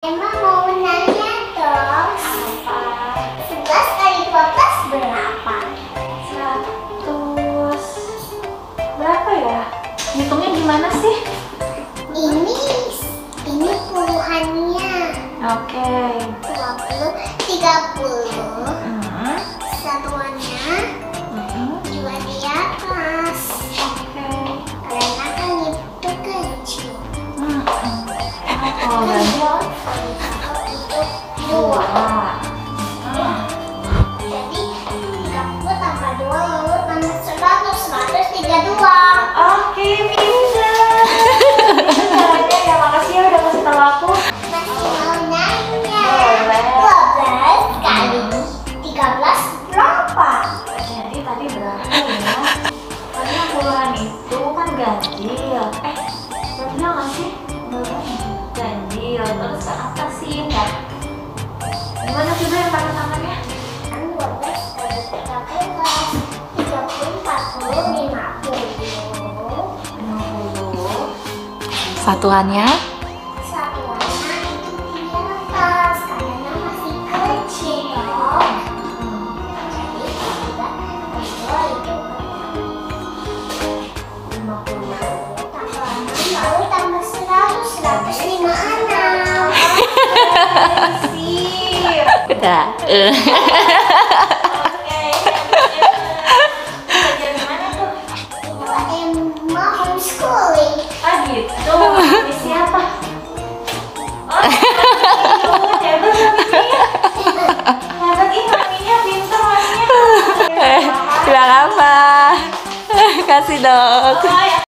Emang mau nanya dong, apa? 11 kali 12 berapa? 100 berapa ya? Hitungnya gimana sih? Ini puluhannya. Oke. 20, 30. Satuannya dua di atas. Oke. Karena kan itu kecil. Oh, ganjil. Itu dua. Jadi 30 tambah 2 lalu tambah 100, 132. Oke, bisa. Itu caranya ya. Makasih ya udah kasih tahu aku. Masih mau nanya. Boleh. 12 kali 13 berapa? Jadi tadi berapa ya? Tadi yang puluhan itu kan ganjil. Ganjil nggak sih? Ganjil. Terus ke atas sih ya? Gimana coba yang pakai tangannya? Kan 12 kali 13 30, 40, 50. 50. Satuannya? Satuannya itu di atas karena masih kecil dong. Jadi juga kedua itu 50. tambah 6 lalu tambah 100, 156. Sip. Udah. Oke. Belajar gimana tuh? Emma homeschooling. Ah gitu. Ini siapa? Oh, hebat maminya. Hebat ih maminya, pintar maminya. Bilang apa? Kasih dong. Oh, ya.